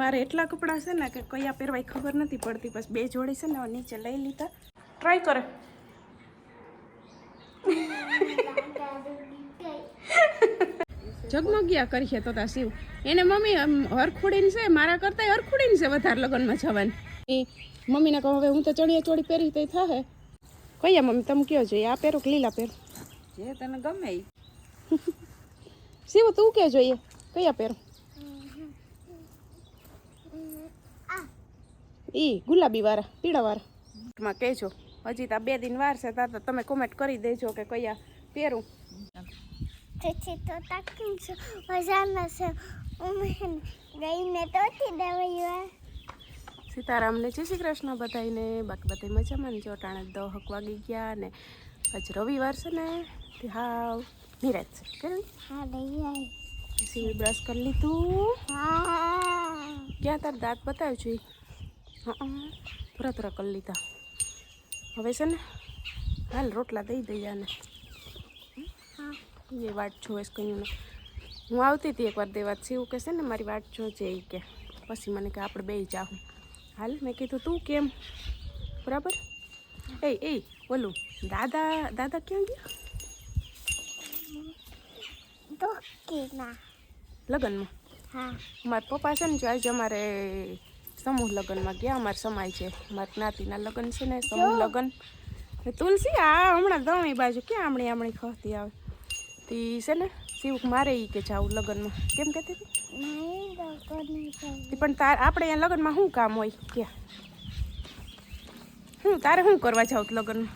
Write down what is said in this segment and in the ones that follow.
મારે એટલા કપડાં છે ને કે કયા પહેરવાય ખબર નથી પડતી. બસ 2 જોડી છે ને નીચે લઈ લીધા. ટ્રાય કરે. જગમગ્યા કરીએ તો તા શિવ એને મમ્મી હરખુડીને છે મારા કરતા હરખુડીને છે વધારે લગ્નમાં જવાની. મમ્મીને કહું હવે હું તો ચણિયા ચોળી પહેરી તો થાહે. કયા મમ્મી તમે કયો જોઈએ આ પહેરો કે લીલા પહેરો? જે તને ગમે. શિવ તું કે જોઈએ કયા પહેરો? ઈ ગુલાબી વાળા પીળા વાળા માં કહેજો. હજી તો 2 દિન વાર છે તો તમે કોમેન્ટ કરી દેજો કે કયા પહેરું. પછી તો તાકીમ છે મજાના છે ઉમેન ગઈને તો થી દેવાય. સીતારામને જય શ્રી કૃષ્ણ બધાને. બાકી બધા મજામાં ને જો ટાણે 10 વાગી ગયા ને આજ રવિવાર છે ને તે હાવ નિરાત છે કે હા લઈ આવી. સીવી બ્રશ કરી લીધું. હા ક્યાં તાર દાંત બતાવ્યું છે? હા થોડા કરી લીધા. હવે છે ને હાલ રોટલા દઈ દઈએ આને. એ વાટ જોવે કહ્યું ને હું આવતી હતી એકવાર દેવા શિવ કે છે ને મારી વાટ જોજે એ કે પછી મને કે આપણે 2 જાઉં. હાલ મેં કીધું તું કેમ બરાબર. એ બોલું દાદા ક્યાં ગયા? તો કે ના લગ્નમાં. હા મારા પપ્પા છે ને જો આજે અમારે સમૂહ લગ્નમાં ગયા. અમારે સમાય છે મારા જ્ઞાતિના લગ્ન છે ને સમૂહ લગ્ન. તુલસી આ હમણાં દમી બાજુ ક્યાં આમણી ખતી આવે તી છે ને શિવ મારે ઈ કે જાવું લગ્નમાં કેમ કહેતી હતી? પણ આપણે અહીંયા લગ્નમાં શું કામ હોય કે હું તારે શું કરવા જાવ લગ્નમાં?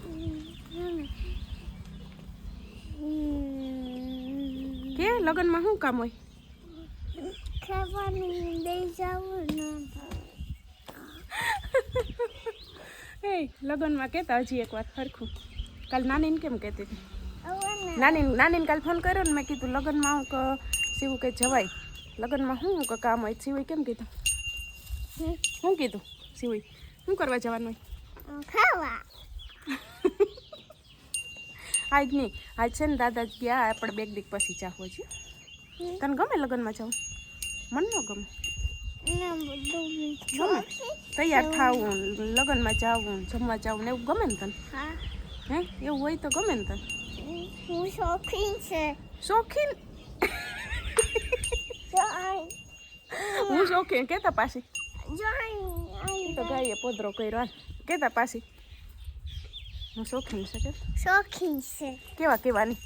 કે લગ્નમાં શું કામ હોય? ખાવાનું લઈ જાવું ને. એ લગ્નમાં કહેતા હજી એકવાર સરખું. કાલ નાનીને કેમ કહેતી હતી? નાનીને કાલ ફોન કર્યો ને મેં કીધું લગ્નમાં હું શિવ કે જવાય લગ્નમાં શું કે કામ હોય? શિવ કેમ કીધું? શું કીધું શિવ શું કરવા જવાનું હોય? ખાવા. આજ નહીં આજ છે ને દાદા ગયા આપણે 2 દીક પછી જાવું છે. તને ગમે લગ્નમાં જવું? મને ન ગમે. ગમે તૈયાર થાવું લગ્નમાં જવું જમવા જવું ને એવું ગમે ને તને? હે એવું હોય તો ગમે ને તને? હું શોખીન છે. શોખીન? હું શોખીન કેતા પાછી તો ગાઈએ પોદરો કર્યો કેતા પાછી હું શોખીન છે કે શોખીન છે. કેવાની?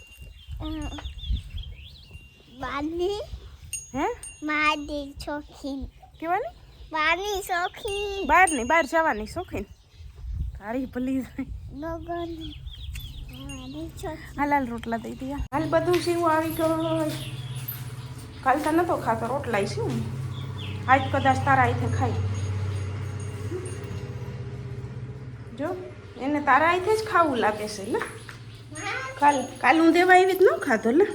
બાની હે માડી શોખીન. કેવાની? બાની શોખીન. બહાર જવાની શોખીન. તારી ભલી લગન હાલ રોટલા દઈ દે. હાલ બધું શિવ આવી ગયો. કાલ તો નતો ખાતો રોટલા શું આજ કદાચ તારા આઈથે ખાઈ. જો એને તારા આઈથે જ ખાવું લાગે છે ને. કાલ હું દેવા આવી જ ન ખાધો ને.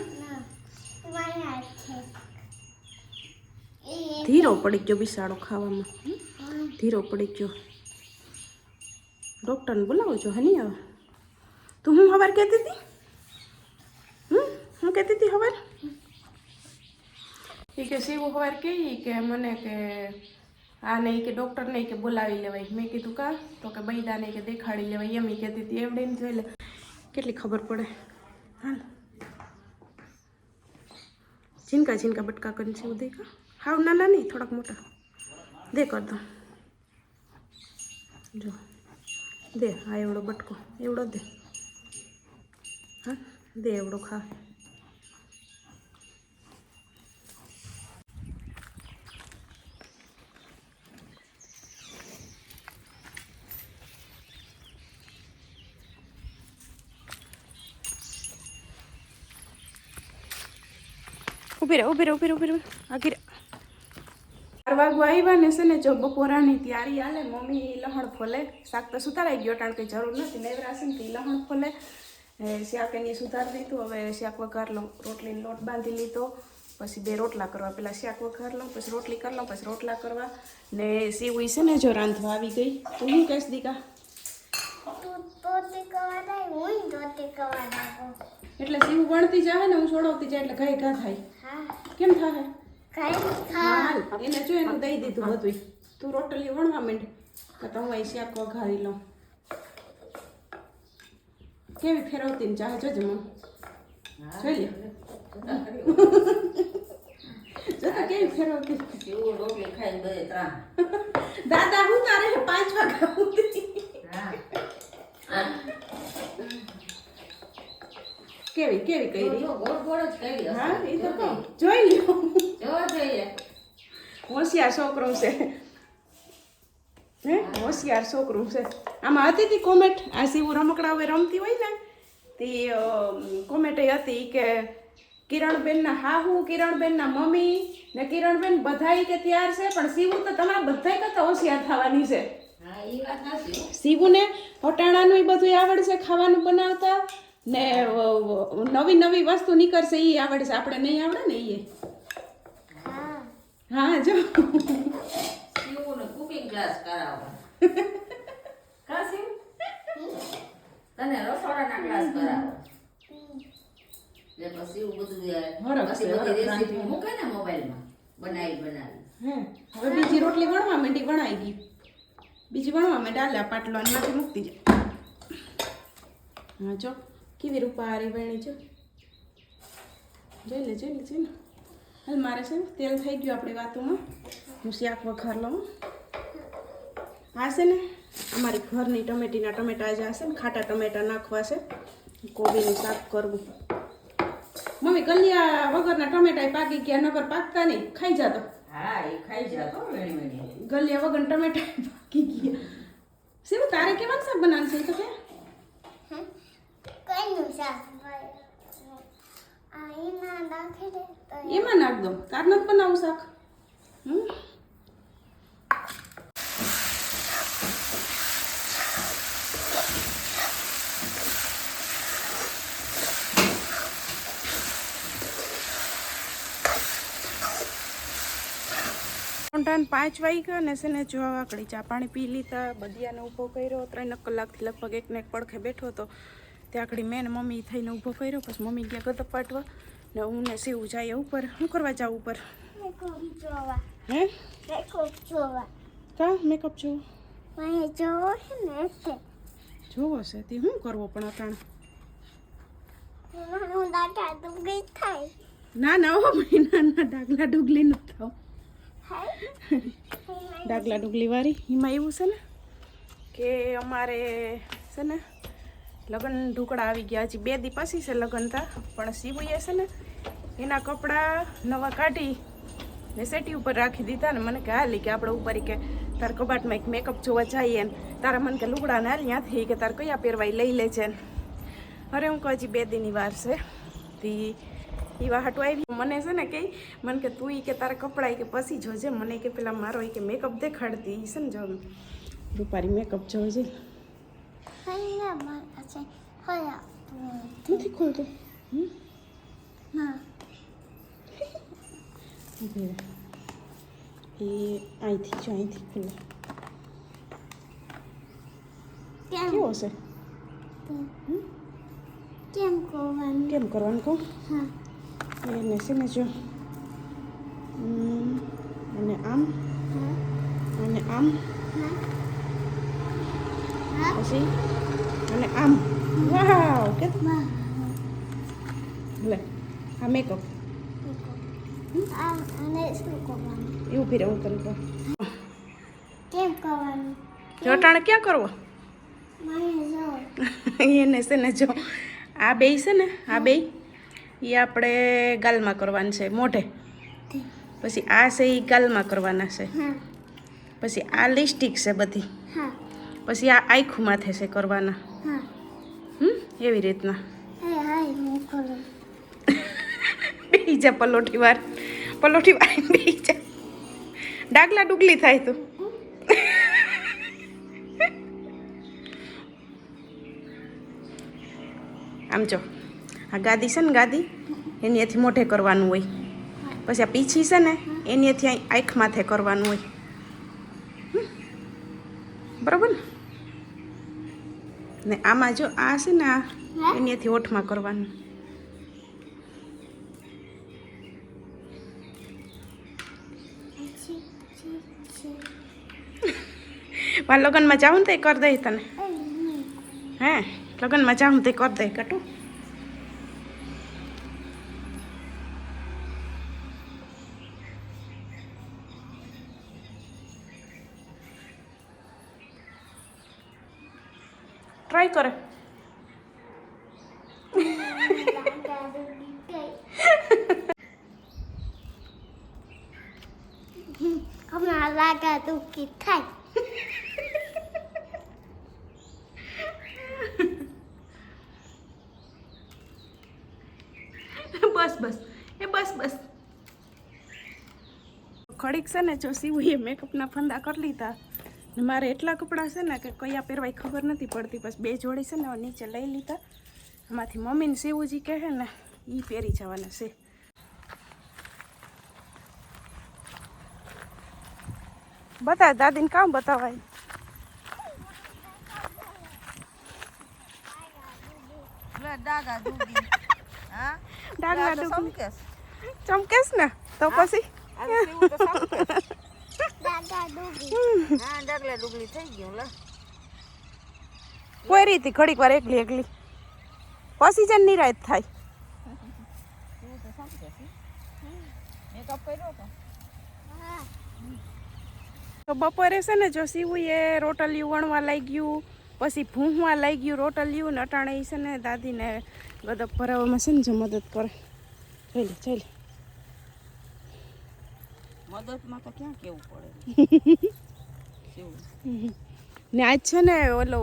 ધીરો પડી ગયો બિસાડો ખાવામાં. ધીરો પડી ગયો. ડૉક્ટરને બોલાવો છો હની હવે. તું હું સવાર કહેતી હતી? હું કહેતી હતી સવાર? એ કે શિવ સવાર કહી કે મને કે આ નહીં કે ડૉક્ટર નહીં કે બોલાવી લેવાય. મેં કીધું કા તો કે બૈદા નહીં કે દેખાડી લેવાય એમ કહેતી હતી. એવડે એમ જોઈ લે કેટલી ખબર પડે. હા ઝીનકા બટકા કરીને શિવ દે કા હાવ નાના નહીં થોડાક મોટા દે કર દો. જો દે હા એવડો બટકો એવડો દે. હા દે એવડો ખા. ઊભી રહે આગી 4 વાગવા આવ્યા ને છે ને જો બપોરાની તૈયારી હાલે. મમ્મી લહણ ફોલે શાક તો સુધારાઈ ગયો કારણ કે જરૂર નથી નેવરાશે ને લહણ ફોલે. શાક એની સુધારી દીધું. હવે શાક વઘાર લઉં. રોટલીનો લોટ બાંધી લીધો પછી 2 રોટલા કરવા. પહેલાં શાક વઘાર લઉં પછી રોટલી કરી લઉં પછી રોટલા કરવા. ને સીવી છે ને જો રાંધવા આવી ગઈ. તું શું કહેશ દીકા? એટલે સીવું વણતી જાય ને હું છોડવતી જાય એટલે ઘા થાય. કેમ થાય? હાલ એને જો એનું દઈ દીધું બધું. તું રોટલી વણવા માંડ તો હું અહીં શાક વઘારી લઉં. કેવી ફેરવતી ને ચાહે જોજે મમ. જોઈ લે જો તો કેવી ફેરવતી. કેવું રોટલી ખાઈને બધે ત્રાણ. દાદા હું તારે 5 વાગ્યા સુધી કેવી કેવી કરી જો ગોળ ગોળ જ કરી હશે. હા એ તો કહું જોઈ લ્યો. જો જોઈએ. હોશિયાર છોકરું છે હે હોશિયાર છોકરું છે. આમાં હતી તી કોમેન્ટ આ સીવું રમકડા હવે રમતી હોય ને તે કોમેન્ટ હતી કે કિરણબેનના હાહુ કિરણબેનના મમ્મી ને કિરણબેન બધાય કે તૈયાર છે પણ સીવું તો તમારા બધાય કરતા હોશિયાર થવાની છે. હા એ વાત સાચી હો. સીવુને વટાણાનું બધું આવડશે ખાવાનું બનાવતા ને નવી નવી વસ્તુ નીકળશે એ આવડશે આપણે નહીં આવડે ને એ. હા જો શિવને કુકિંગ ક્લાસ કરાવો. કા શિવ? તને રસોડાના ક્લાસ કરાવો. એટલે પછી એવું બધું પછી બધી રેસીપી મૂકે ને મોબાઈલમાં બનાવી. હે હવે બીજી રોટલી વણવા માંડી વણાઈ ગઈ. બીજી વણવા માંડી ડાલા પાટલો અને માથે મૂકતી જાય. હા જો કેવી રૂપારી વણી છે. જોઈ લે હાલ મારે છે ને તેલ થઈ ગયું આપણી વાતોમાં. હું શાક વઘાર લઉં. આ છે ને અમારી ઘરની ટમેટા જ હશે ને ખાટા ટમેટા નાખવા છે. કોબીનું શાક કરવું. મમ્મી કલિયા વગરના ટમેટા પાકી ગયા નગર પાકતા નહીં ખાઈ જાતો. હા એ ખાઈ જાતો વેણી. ગલિયા વગર ટમેટા પાકી ગયા. શિવ તારે કેવાનું શાક બનાવવાનું છે તો કે એમાં નાખ દો. તાર નથી બનાવું શાક. મોટાને 5 વાગ્યા ને છે ને જો આકડી ચા પાણી પી લીધા. બધિયાને ઊભો કર્યો. 3 કલાકથી લગભગ એકને એક પડખે બેઠો હતો. ત્યાં આકડી મેં ને મમ્મી થઈને ઊભો કર્યો. પછી મમ્મી ગયા ગતપ પાટવા ને હું ને સીવું જાય ઉપર. શું કરવા જાવ ઉપર? હે કા મેકઅપ જોવો જોવો છે તે શું કરવો પણ અટાણે ના હો મહિના ડાગલા ડુગલી ન થાવ. ડાગલા ડુગલી વાળી એમાં એવું છે ને કે અમારે છે ને લગ્ન ઢુકડા આવી ગયા. હજી 2 દી પછી છે લગ્ન તા પણ સીવુએ છે ને એના કપડાં નવા કાઢી ને સેટી ઉપર રાખી દીધા ને મને કે હાલી કે આપણે ઉપર કે તાર કબાટમાં એક મેકઅપ જોવા જઈએ ને તારા મને કે લુગડા ના ત્યાંથી કે તાર કયા પહેરવાય લઈ લેજે ને. અરે હું કહું હજી 2 દીની વાર છે તી એવા હાટું આવી. મને છે ને કે મને કે તું કે તારા કપડાં કે પછી જોજે મને કે પેલા મારો કે મેકઅપ દેખાડતી છે ને જો રૂપારી મેકઅપ જોજે. નથી ખોલતો એ અહીંથી ખુલે કેવો છે કેમ કરવાનું કહું એને છે ને જો અને આમ પછી અને આમ. વાવ કે લે આ મેકઅપ એવું ફેરે હું તને કહું. જોટાણ ક્યાં કરવો એને છે ને જો આ બે છે ને આ બે એ આપણે ગાલમાં કરવાનું છે મોઢે. પછી આ છે એ ગાલમાં કરવાના છે. પછી આ લિપસ્ટિક છે બધી. પછી આ આખું માથે છે કરવાના. એવી રીતના બીજા પલોઠી વાર બીજા ડાગલા ડુગલી થાય તું. આમ જો આ ગાદી છે ને ગાદી એની અહીંથી મોઢે કરવાનું હોય. પછી આ પીછી છે ને એની અહીંથી આંખ માથે કરવાનું હોય. બરાબર ને આમાં જો આ છે ને આ એની અહીંથી હોઠમાં કરવાનું. મારા લગ્નમાં જાઉં ને તે કરી દઈ તને હે લગ્નમાં જાઉં તે કરી દે કટું ટ્રાય કરે હમણાં લાગા દુઃખી થાય બસ બસ એ બસ બસ ઘડીક છે ને જો સીવું એ મેકઅપના ફંદા કરી લીધા ને મારે એટલા કપડાં છે ને કે કયા પહેરવાય ખબર નથી પડતી બસ 2 જોડી છે ને હવે નીચે લઈ લીધા એમાંથી મમ્મીને સીવુજી કહે ને એ પહેરી જવાના છે બતા દાદીને કામ બતાવાય ડાગા દૂધી હા ડાગલા તો ડુગલી સમકેસ ચમકેશ ને તો પછી આ સેવું તો સમકેસ દાદા દુઃખી હા ડાગલા ડુગલી થઈ ગયું લે કોઈ રીતી ઘડીક વાર એકલી એકલી પછી જ નિરાત થાય સેવું તો સમકેસ મેકઅપ કર્યો તો તો બપોરે છે ને જો સીવું એ રોટલિયું વણવા લઈ ગયું પછી ભૂંહવા લઈ ગયું રોટલિયું ને અટાણે છે ને દાદીને ગદપ ભરાવામાં છે ને જો મદદ કરે જઈ લે મદદમાં તો ક્યાં કેવું પડે સેવું ને આજ છે ને ઓલો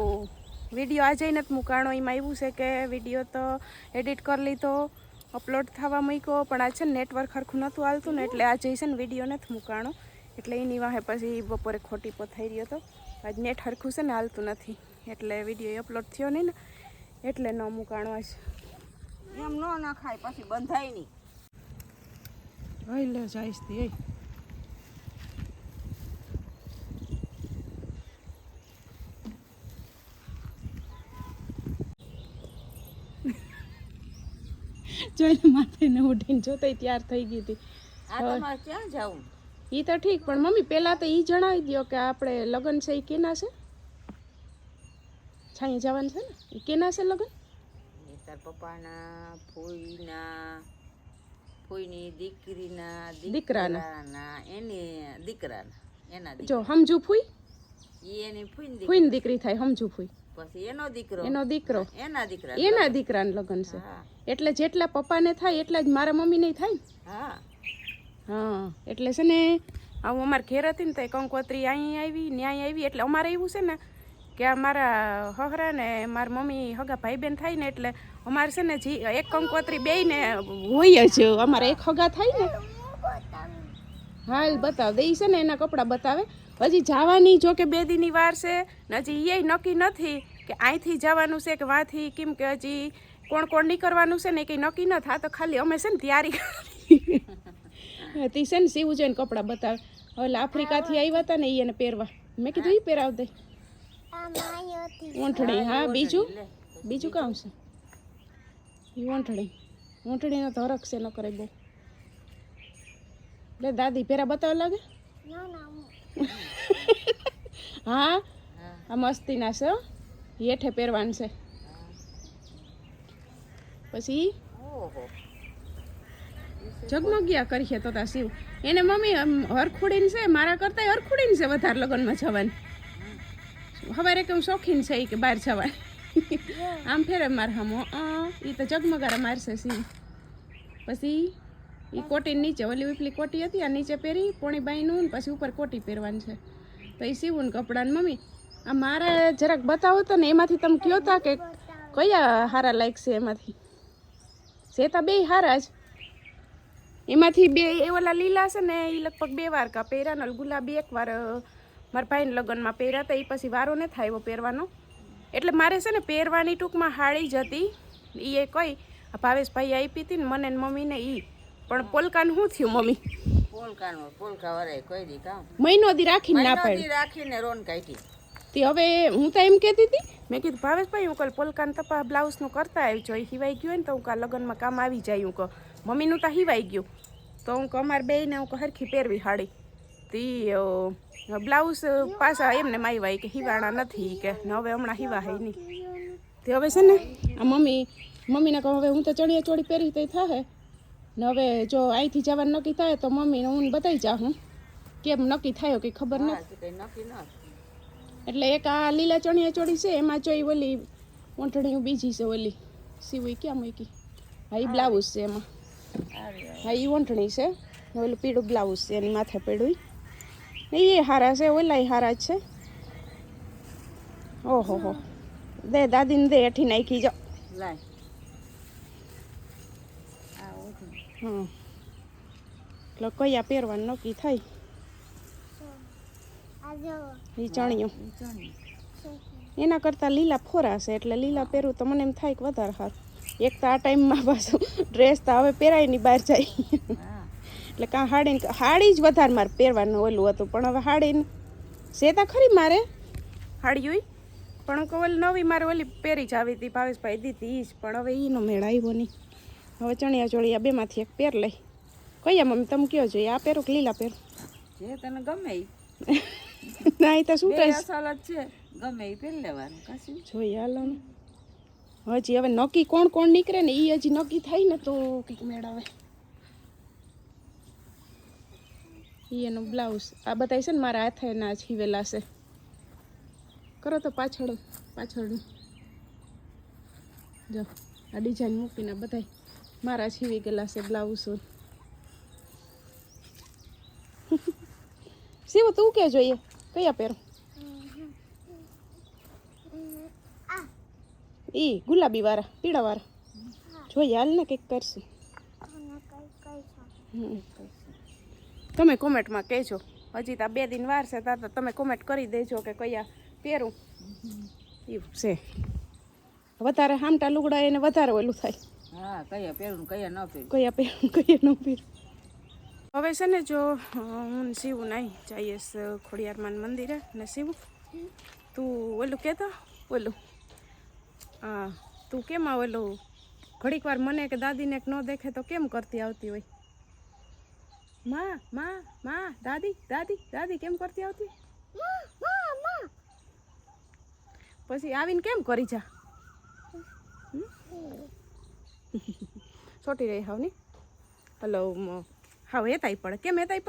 વિડીયો આજે નથી મૂકાણો એમાં એવું છે કે વિડીયો તો એડિટ કરી લીધો અપલોડ થવા મૂક્યો પણ આ છે ને નેટવર્ક સરખું નહોતું હાલતું ને એટલે આજે છે ને વિડીયો નથી મૂકાણો એટલે એની વાહે પછી બપોરે ખોટી પથાઈ રહ્યો હતો આજ નેટ સરખું છે ને હાલતું નથી એટલે વિડીયો અપલોડ થયો નહીં ને એટલે ન મૂકાણો આજ એમ ન ખાય પછી બંધાય નહીં હઈ લે જઈશ તી જોઈને માથે ને ઉઠીને જોતા તૈયાર થઈ ગઈ હતી આ તમારે ક્યાં જાવું એ તો ઠીક પણ મમ્મી પહેલા તો એ જણાવી દો કે આપણે લગ્ન છે એ કેના છે છાંય જવાનું છે ને એ કેના છે લગ્ન એ તાર પપ્પાના ફોઈની દીકરીના દીકરાના એના જો સમજુ ફૂઈ એની ફોઈની ફૂઈની દીકરી થાય સમજુ ફૂઈ પછી એનો દીકરો એના દીકરા એના દીકરાનું લગ્ન છે હા એટલે જેટલા પપ્પાને થાય એટલા જ મારા મમ્મીને થાય ને હા હા એટલે છે ને આવું અમારે ઘેર હતી ને તો કંકોત્રી અહીં આવી ન્યાય આવી એટલે અમારે એવું છે ને કે અમારા હહરા ને મારા મમ્મી હગા ભાઈ બહેન થાય ને એટલે અમારે છે ને એક કંકોત્રી બેયને હોય જ અમારે એક હગા થાય ને હાલ બતાવ દે છે ને એના કપડાં બતાવે હજી જવાની જો કે 2 દીની વાર છે ને હજી એ નક્કી નથી કે અહીંથી જવાનું છે કે વાંથી કેમ કે હજી કોણ નીકળવાનું છે ને કંઈ નક્કી ન થાય તો ખાલી અમે છે ને તૈયારી તી છે ને સીવું જોઈને કપડાં બતાવે હવે આફ્રિકાથી આવ્યા હતા ને એને પહેરવા મેં કીધું એ પહેરાવ દે ઓંઠડી હા બીજું કામ છે એ ઓંઠડીનો તો હરખ છે ન કરે બહુ એટલે દાદી પહેરા બતાવ લાગે હા આ મસ્તીના છે હેઠે પહેરવાનું છે પછી જગમગ્યા કરીએ તો તા શિવ એને મમ્મી હરખુડીને છે મારા કરતાં હરખુડીને છે વધારે લગ્નમાં જવાની સવારે કેવું શોખીન છે કે બહાર જવાની આમ ફેરે મારે હમો એ તો જગમગારા મારશે શિવ પછી એ કોટી નીચે ઓલી ઉપલી કોટી હતી આ નીચે પહેરી પોણી બાઈનું ને પછી ઉપર કોટી પહેરવાની છે તો એ સીવું ને કપડાં મમ્મી આ મારે જરાક બતાવો તો ને એમાંથી તમે કહો તા કે કયા હારા લાગશે એમાંથી સેતા બે હારા જ એમાંથી 2 એ ઓલા લીલા છે ને એ લગભગ 2 વાર કા પહેર્યા ને ગુલાબી 1 વાર મારા ભાઈને લગ્નમાં પહેર્યા હતા એ પછી વારો ન થાય એવો પહેરવાનો એટલે મારે છે ને પહેરવાની ટૂંકમાં હાળી જ હતી એ કઈ આ ભાવેશભાઈ આપી હતી ને મને ને મમ્મીને એ પણ પોલકાનું શું થયું મમ્મી પોલકા વરાય કોઈ દી કામ મહિનો દી રાખીને ના પાડી રાખીને રોન કાઢી તે હવે હું તો એમ કહેતી હતી મેં કીધું ભાવેશભાઈ હું કાલ પોલકાન તપા બ્લાઉઝનું કરતા આવજો એ હિવાઈ ગયું હોય ને તો હું કાલ લગ્નમાં કામ આવી જાય હું કહું મમ્મીનું તો હિવાઈ ગયું તો હું અમારે બેયને હું હરખી પહેરવી હાડી તી બ્લાઉઝ પાછા એમને માયવા કે હિવાણા નથી કે ને હવે હમણાં હિવા હે નહીં તે હવે છે ને આ મમ્મીને કહું હવે હું તો ચણિયા ચોળી પહેરી તો થાહે ને હવે જો અહીંથી જવાનું નક્કી થાય તો મમ્મીને હું બતાવી જાઉં કેમ નક્કી થયો કે ખબર નથી એટલે એક આ લીલા ચણિયા ચોળી છે એમાં જોઈ ઓલી ઓંઠણી બીજી છે ઓલી સીવી ક્યાં મૂકી હા એ બ્લાઉઝ છે એમાં હા એ ઓંઠણી છે ઓલું પીળું બ્લાઉઝ છે એની માથે પીળું ને એ હારા છે ઓલા હારા જ છે ઓહો હો દે દાદીને દે એઠી નાખી જાઓ હા એટલે કયા પહેરવાનું નક્કી થાય એ ચણિયો એના કરતાં લીલા ફોરા છે એટલે લીલા પહેરવું તો મને એમ થાય કે વધારે સારું એક તો આ ટાઈમમાં પાછું ડ્રેસ તો હવે પહેરાય નહીં બહાર જાય એટલે કાં હાડી જ વધારે મારે પહેરવાનું ઓલું હતું પણ હવે હાડીને સેતા ખરી મારે હાડીયું પણ ઓલી નવી મારે ઓલી પહેરી જ આવી હતી ભાવેશભાઈ દીધી જ પણ હવે એનો મેળ આવ્યો નહીં હવે ચણિયા ચોળી આ બેમાંથી એક પહેર લઈ કયા મમ્મી તમે કયો જોઈએ આ પહેરો કે લીલા પહેરો જે તને ગમે ના એ તો શું કહે છે ગમે એ પહેરી લેવાનું કાશી જોઈએ હાલો ને હજી હવે નક્કી કોણ નીકળે ને એ હજી નક્કી થાય ને તો કંઈક મેળ આવે એનું બ્લાઉઝ આ બતાવી છે ને મારા હાથે ના છીવેલા છે કરો તો પાછળનું જો આ ડિઝાઇન મૂકીને બધાય મારા છીવી ગયેલા છે બ્લાઉઝ શિવ તું કે જોઈએ કયા પહેરો ઈ ગુલાબી વાળા પીળા વાળા જોઈએ હાલ ને કંઈક કરશું તમે કોમેન્ટમાં કહેજો હજી તો 2 દિન વાર છે તો તમે કોમેન્ટ કરી દેજો કે કયા પહેરું એવું છે વધારે હામટા લુગડા એને વધારે ઓલું થાય હા કયા પહેરું કયા ન પહેરું કયા પહેરું કયા ન પહેરું હવે છે ને જો હું શિવ નહીં જઈએ ખોડિયારમાન મંદિરે ને શિવ તું ઓલું કહેતો ઓલું હા તું કેમ ઓલું ઘડીક વાર મને કે દાદીને ન દેખે તો કેમ કરતી આવતી હોય માં દાદી કેમ કરતી આવતી પછી આવીને કેમ કરી જા છોટી રહી હાવ ની હલો હા હેતાઈ પડે કેમ હેતાઈ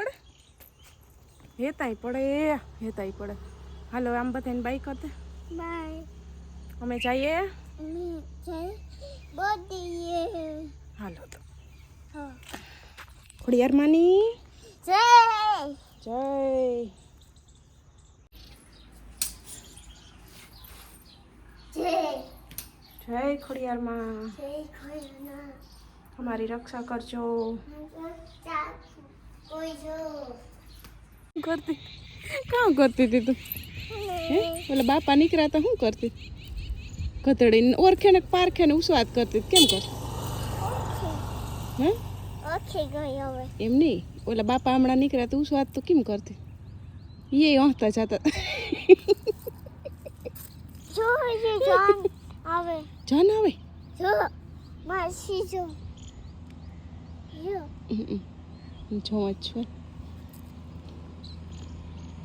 પડે હાલો આમ બધાને બાય કરતે બાય અમે જઈએ હાલો તો ખોડિયારમાંની જય ખોડિયારમાં અમારી રક્ષા કરજો કરતી હતી તું ઓલા બાપા નીકળ્યા તો શું કરતી ગધડીને ઓળખે ને પારખે ને ઉસ્વાદ કરતી કેમ કરતી એમ નહીં ઓલા બાપા હમણાં નીકળ્યા તો ઉસ્વાદ તો કેમ કરતી એ હસતા જતા જાન આવે જો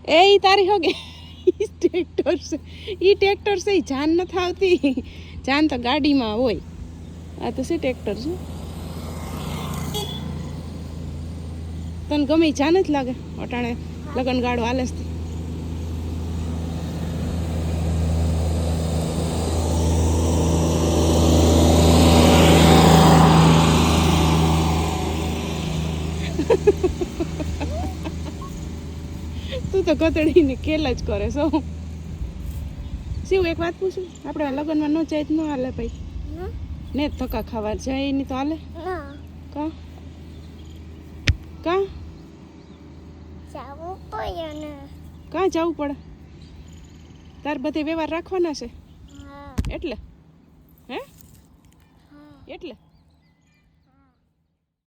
એ તારી હોગે ટ્રેક્ટર છે ઈ જાન નથી આવતી જાન તો ગાડીમાં હોય આ તો છે ટ્રેક્ટર છે તને ગમે જાન જ લાગે અટાણે લગન ગાડો હાલે છે તું તો ગધડીને ખેલ જ કરે છો શિવ એક વાત પૂછું આપણે લગ્નમાં ન જાય ન હાલે ભાઈ ને ધક્કા ખાવા જાય નહીં તો હાલે કા જવું પડે તાર બધે વ્યવહાર રાખવાના છે એટલે હે એટલે